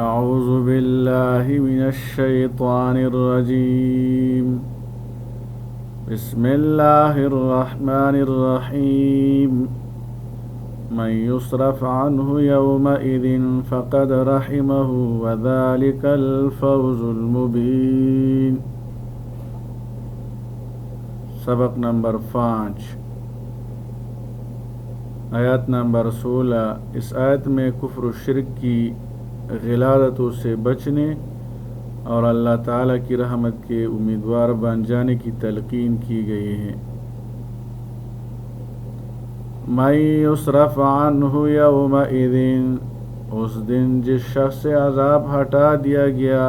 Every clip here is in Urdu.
اعوذ باللہ من الشیطان الرجیم بسم اللہ الرحمن الرحیم من يصرف عنه يومئذ فقد رحمه وذلك الفوز المبین۔ سبق نمبر 5، آیت نمبر 16۔ اس آیت میں کفر و شرک کی غلادتوں سے بچنے اور اللہ تعالیٰ کی رحمت کے امیدوار بن جانے کی تلقین کی گئی ہے۔ من یصرف عنہ یومئذ، اس دن جس شخص سے عذاب ہٹا دیا گیا،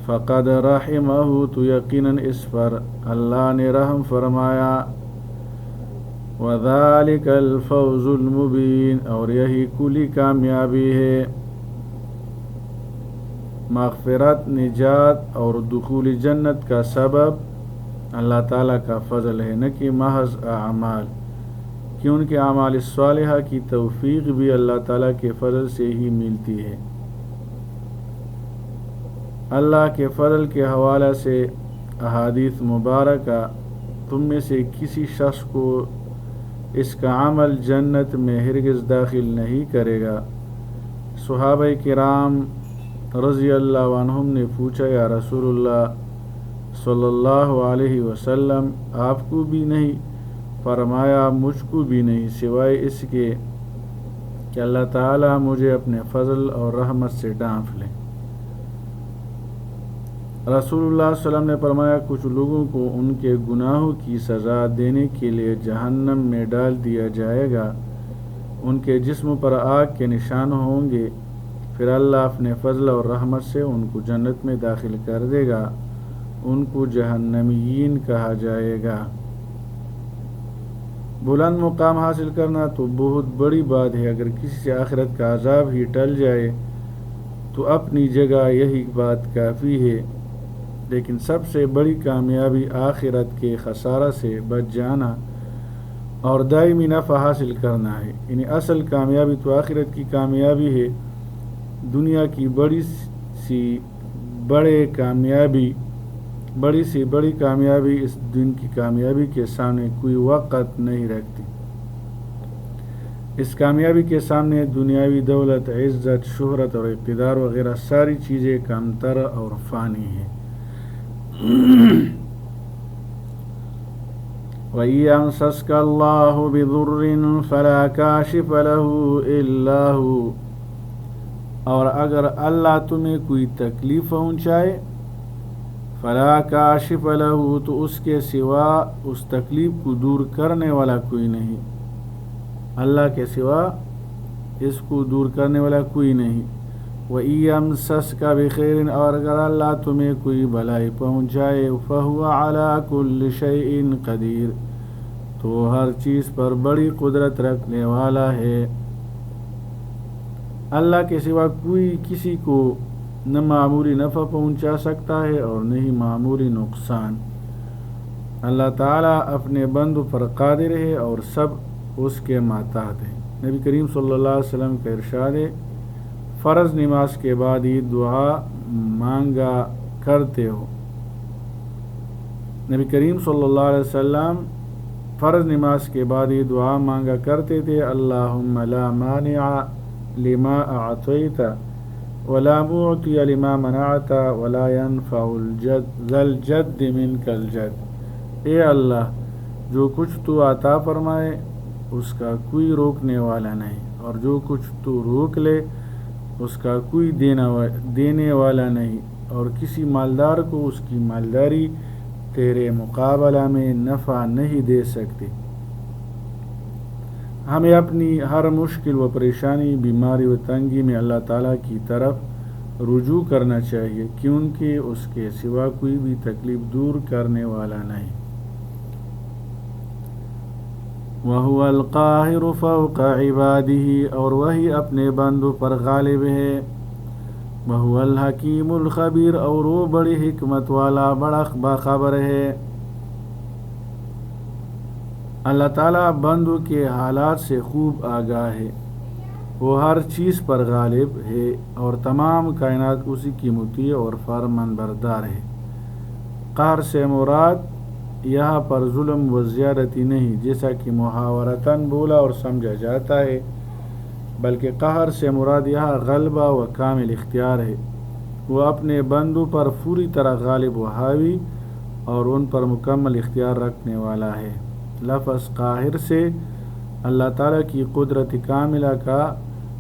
فقد رحمہ، تو یقیناً اس پر اللہ نے رحم فرمایا، وذالک الفوز المبین، اور یہی کلی کامیابی ہے۔ مغفرت، نجات اور دخول جنت کا سبب اللہ تعالیٰ کا فضل ہے، نہ کہ محض اعمال، کیونکہ اعمال صالحہ کی توفیق بھی اللہ تعالیٰ کے فضل سے ہی ملتی ہے۔ اللہ کے فضل کے حوالے سے احادیث مبارکہ، تم میں سے کسی شخص کو اس کا عمل جنت میں ہرگز داخل نہیں کرے گا۔ صحابہ کرام رضی اللہ عنہم نے پوچھا، یا رسول اللہ صلی اللہ علیہ وسلم، آپ کو بھی نہیں؟ فرمایا، مجھ کو بھی نہیں، سوائے اس کے کہ اللہ تعالیٰ مجھے اپنے فضل اور رحمت سے ڈھانپ لے۔ رسول اللہ صلی اللہ علیہ وسلم نے فرمایا، کچھ لوگوں کو ان کے گناہوں کی سزا دینے کے لیے جہنم میں ڈال دیا جائے گا، ان کے جسم پر آگ کے نشان ہوں گے، پھر اللہ اپنے فضل اور رحمت سے ان کو جنت میں داخل کر دے گا، ان کو جہنمیین کہا جائے گا۔ بلند مقام حاصل کرنا تو بہت بڑی بات ہے، اگر کسی سے آخرت کا عذاب ہی ٹل جائے تو اپنی جگہ یہی بات کافی ہے، لیکن سب سے بڑی کامیابی آخرت کے خسارہ سے بچ جانا اور دائمی نفع حاصل کرنا ہے۔ یعنی اصل کامیابی تو آخرت کی کامیابی ہے۔ دنیا کی بڑی سی بڑی کامیابی اس دن کی کامیابی کے سامنے کوئی وقت نہیں رکھتی۔ اس کامیابی کے سامنے دنیاوی دولت، عزت، شہرت اور اقتدار وغیرہ ساری چیزیں کمتر اور فانی ہیں۔ وَإِيَمْسَسْكَ اللَّهُ بِضُرٍّ فَلَا كَاشِفَ لَهُ إِلَّا هُوَ، اور اگر اللہ تمہیں کوئی تکلیف پہنچائے، فلا کاشف لہ، تو اس کے سوا اس تکلیف کو دور کرنے والا کوئی نہیں، اللہ کے سوا اس کو دور کرنے والا کوئی نہیں۔ وَإِيَمْسَسْكَ بِخَيْرٍ، اور اگر اللہ تمہیں کوئی بھلائی پہنچائے، فَهُوَ عَلَى كُلِّ شَيْءٍ قَدِيرٌ، تو ہر چیز پر بڑی قدرت رکھنے والا ہے۔ اللہ کے سوا کوئی کسی کو نہ معمولی نفع پہنچا سکتا ہے اور نہ ہی معمولی نقصان۔ اللہ تعالیٰ اپنے بندوں پر قادر ہے اور سب اس کے ماتحت ہیں۔ نبی کریم صلی اللہ علیہ وسلم کا ارشاد ہے، فرض نماز کے بعد یہ دعا مانگا کرتے ہو۔ نبی کریم صلی اللہ علیہ وسلم فرض نماز کے بعد یہ دعا مانگا کرتے تھے، اللہم لا مانع لما اعطیت ولا معطی لما منعت ولا ينفع ذا الجد منک الجد، اے اللہ، جو کچھ تو عطا فرمائے اس کا کوئی روکنے والا نہیں، اور جو کچھ تو روک لے اس کا کوئی دینے والا نہیں، اور کسی مالدار کو اس کی مالداری تیرے مقابلہ میں نفع نہیں دے سکتی۔ ہمیں اپنی ہر مشکل و پریشانی، بیماری و تنگی میں اللہ تعالیٰ کی طرف رجوع کرنا چاہیے، کیونکہ اس کے سوا کوئی بھی تکلیف دور کرنے والا نہیں۔ وَهُوَ الْقَاهِرُ فَوْقَ عِبَادِهِ، اور وہی اپنے بندوں پر غالب ہے۔ وَهُوَ الْحَكِيمُ الْخَبِيرُ، اور وہ بڑی حکمت والا، بڑا باخبر ہے۔ اللہ تعالیٰ بندوں کے حالات سے خوب آگاہ ہے۔ وہ ہر چیز پر غالب ہے اور تمام کائنات اسی کی مطیع اور فرمان بردار ہے۔ قہر سے مراد یہاں پر ظلم و زیادتی نہیں جیسا کہ محاورتاً بولا اور سمجھا جاتا ہے، بلکہ قہر سے مراد یہاں غلبہ و کامل اختیار ہے۔ وہ اپنے بندوں پر پوری طرح غالب و حاوی اور ان پر مکمل اختیار رکھنے والا ہے۔ لفظ قاہر سے اللہ تعالیٰ کی قدرت کاملہ کا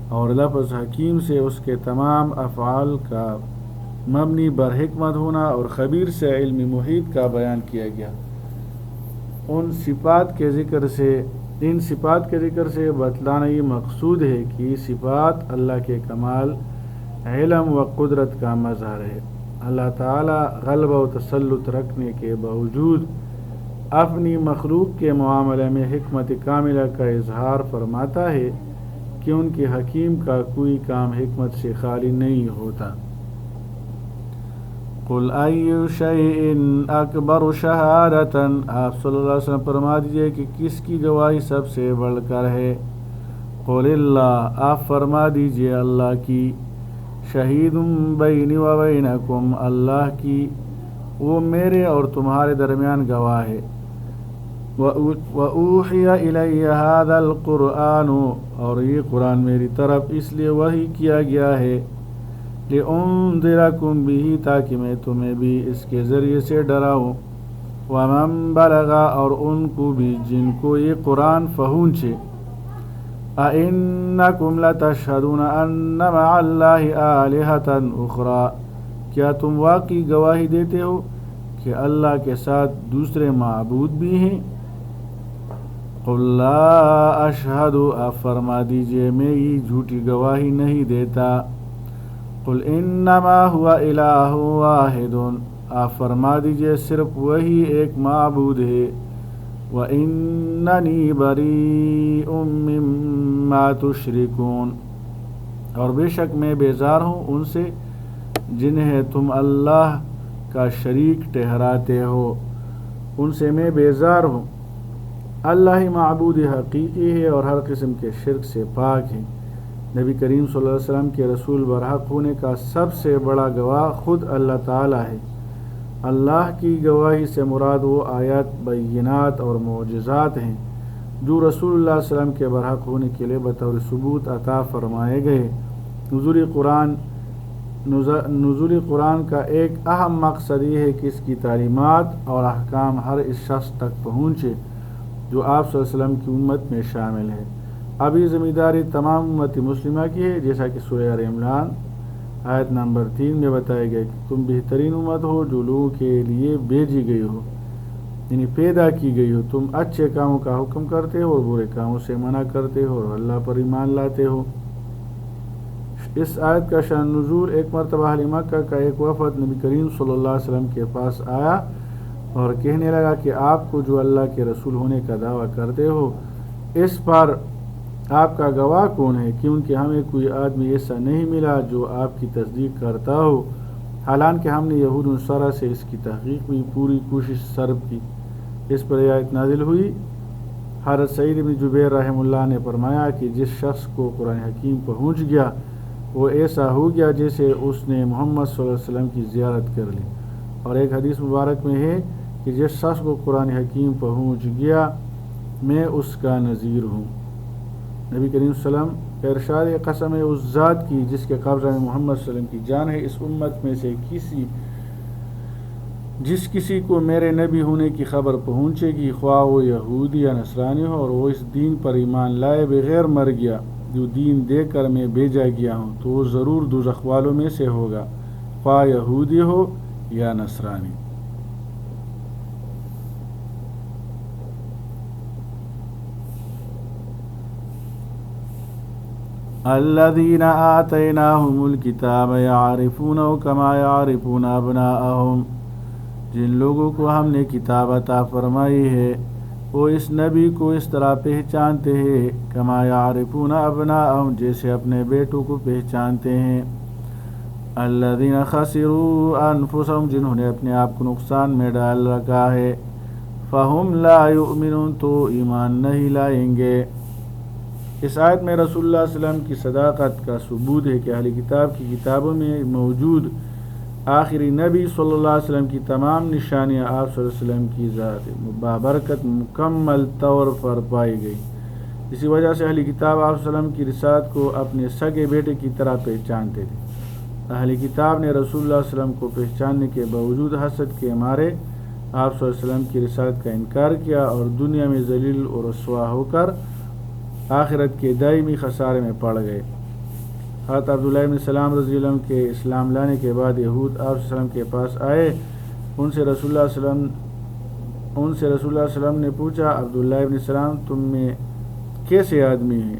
اور لفظ حکیم سے اس کے تمام افعال کا مبنی بر حکمت ہونا اور خبیر سے علم محیط کا بیان کیا گیا۔ ان صفات کے ذکر سے بتلانا یہ مقصود ہے کہ صفات اللہ کے کمال علم و قدرت کا مظہر ہے۔ اللہ تعالیٰ غلبہ و تسلط رکھنے کے باوجود اپنی مخلوق کے معاملے میں حکمت کاملہ کا اظہار فرماتا ہے کہ ان کے حکیم کا کوئی کام حکمت سے خالی نہیں ہوتا۔ قل ای شیء اکبر شہادۃ، آپ صلی اللہ علیہ وسلم فرما دیجئے کہ کس کی گواہی سب سے بڑھ کر ہے؟ قل اللہ، آپ فرما دیجئے اللہ کی، شہید بینی و بینکم، اللہ کی وہ میرے اور تمہارے درمیان گواہ ہے۔ وَأُوحِيَ إِلَيَّ هَذَا الْقُرْآنُ، اور یہ قرآن میری طرف اس لیے وحی کیا گیا ہے، لِأُنذِرَكُم بِهِ، تاکہ میں تمہیں بھی اس کے ذریعے سے ڈراؤں، وَمَن بَلَغَ، اور ان کو بھی جن کو یہ قرآن پہنچے۔ أَإِنَّكُمْ لَتَشْهَدُونَ أَنَّ مَعَ اللَّهِ آلِهَةً أُخْرَى، کیا تم واقعی گواہی دیتے ہو کہ اللہ کے ساتھ دوسرے معبود بھی ہیں؟ قل لا اشہد، آپ فرما دیجئے میں یہ جھوٹی گواہی نہیں دیتا۔ قل انما هو الہ واحد، آپ فرما دیجئے صرف وہی ایک معبود ہے۔ وَإِنَّنِي بَرِيءٌ مِّمَّا تُشْرِكُونَ، اور بے شک میں بیزار ہوں ان سے جنہیں تم اللہ کا شریک ٹھہراتے ہو، ان سے میں بیزار ہوں۔ اللہ ہی معبود حقیقی ہے اور ہر قسم کے شرک سے پاک ہے۔ نبی کریم صلی اللہ علیہ وسلم کے رسول برحق ہونے کا سب سے بڑا گواہ خود اللہ تعالیٰ ہے۔ اللہ کی گواہی سے مراد وہ آیات بینات اور معجزات ہیں جو رسول اللہ صلی اللہ علیہ وسلم کے برحق ہونے کے لیے بطور ثبوت عطا فرمائے گئے۔ نزول قرآن کا ایک اہم مقصد یہ ہے کہ اس کی تعلیمات اور احکام ہر اس شخص تک پہنچے جو آپ صلی اللہ علیہ وسلم کی امت میں شامل ہے۔ اب یہ ذمہ داری تمام امت مسلمہ کی ہے، جیسا کہ سورہ آل عمران آیت نمبر 3 میں بتایا گیا کہ تم بہترین امت ہو جو لوگوں کے لیے بھیجی گئی ہو، یعنی پیدا کی گئی ہو۔ تم اچھے کاموں کا حکم کرتے ہو اور برے کاموں سے منع کرتے ہو اور اللہ پر ایمان لاتے ہو۔ اس آیت کا شان نزول، ایک مرتبہ اہل مکہ کا ایک وفد نبی کریم صلی اللہ علیہ وسلم کے پاس آیا اور کہنے لگا کہ آپ کو جو اللہ کے رسول ہونے کا دعویٰ کرتے ہو اس پر آپ کا گواہ کون ہے؟ کیونکہ ہمیں کوئی آدمی ایسا نہیں ملا جو آپ کی تصدیق کرتا ہو، حالانکہ ہم نے یہود و نصارہ سے اس کی تحقیق میں پوری کوشش صرف کی۔ اس پر یہ آیت نازل ہوئی۔ حضرت سعید بن جبیر رحمہ اللہ نے فرمایا کہ جس شخص کو قرآن حکیم پہنچ گیا وہ ایسا ہو گیا جیسے اس نے محمد صلی اللہ علیہ وسلم کی زیارت کر لی۔ اور ایک حدیث مبارک میں ہے کہ جس شخص کو قرآن حکیم پہنچ گیا میں اس کا نذیر ہوں۔ نبی کریم صلی اللہ علیہ وسلم کا ارشاد ہے، قسم ہے اس ذات کی جس کے قبضہ میں محمد صلی اللہ علیہ وسلم کی جان ہے، اس امت میں سے جس کسی کو میرے نبی ہونے کی خبر پہنچے گی، خواہ وہ یہودی یا نصرانی ہو، اور وہ اس دین پر ایمان لائے بغیر مر گیا جو دین دے کر میں بھیجا گیا ہوں، تو وہ ضرور دوزخ والوں میں سے ہوگا، خواہ یہودی ہو یا نصرانی۔ الذین آتیناہم الکتاب یعرفونہ کما یعرفون ابناءہم، جن لوگوں کو ہم نے کتاب عطا فرمائی ہے وہ اس نبی کو اس طرح پہچانتے ہیں، کما یعرفون ابناءہم، جیسے اپنے بیٹوں کو پہچانتے ہیں۔ الذین خسروا انفسہم، جنہوں نے اپنے آپ کو نقصان میں ڈال رکھا ہے، فہم لا یؤمنون، تو ایمان نہیں لائیں گے۔ اس آیت میں رسول اللہ صلی اللہ علیہ وسلم کی صداقت کا ثبوت ہے کہ اہل کتاب کی کتابوں میں موجود آخری نبی صلی اللہ علیہ وسلم کی تمام نشانیاں آپ صلی اللہ علیہ وسلم کی ذات بابرکت مکمل طور پر پائی گئی. اسی وجہ سے اہل کتاب آپ صلی اللہ علیہ وسلم کی رسالت کو اپنے سگے بیٹے کی طرح پہچانتے تھے. اہل کتاب نے رسول اللہ صلی اللہ علیہ وسلم کو پہچاننے کے باوجود حسد کے مارے آپ صلی اللہ علیہ وسلم کی رسالت کا انکار کیا اور دنیا میں ذلیل اور رسوا ہو کر آخرت کے دائمی خسارے میں پڑ گئے. حضرت عبداللہ بن سلام رضی اللہ عنہ کے اسلام لانے کے بعد یہود آپ صلی اللہ علیہ وسلم کے پاس آئے. ان سے رسول اللہ صلی اللہ علیہ وسلم نے پوچھا، عبداللہ بن سلام تم میں کیسے آدمی ہیں؟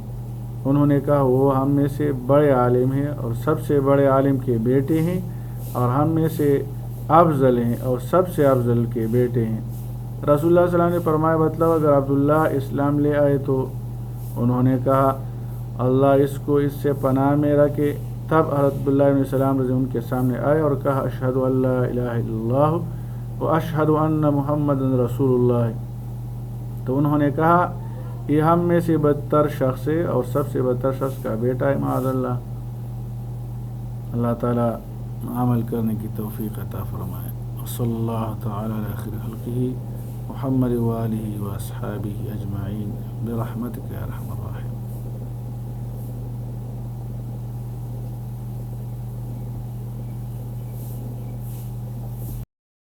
انہوں نے کہا وہ ہم میں سے بڑے عالم ہیں اور سب سے بڑے عالم کے بیٹے ہیں، اور ہم میں سے افضل ہیں اور سب سے افضل کے بیٹے ہیں. رسول اللہ صلی اللہ علیہ وسلم نے فرمایا بتلاؤ اگر عبداللہ اسلام لے آئے تو؟ انہوں نے کہا اللہ اس کو اس سے پناہ میں رکھے. تب حضرت عبداللہ بن سلام رضی ان کے سامنے آئے اور کہا اشہد ان لا الہ الا اللہ و اشہد ان محمد رسول اللہ. تو انہوں نے کہا یہ ہم میں سے بدتر شخص ہے اور سب سے بدتر شخص کا بیٹا ہے معاذ اللہ. اللہ تعالیٰ عمل کرنے کی توفیق عطا فرمائے. صلی اللہ تعالی علی خیر خلقہ محمد و آلہ و اصحابہ اجمعین برحمتک یا ارحم الراحمین.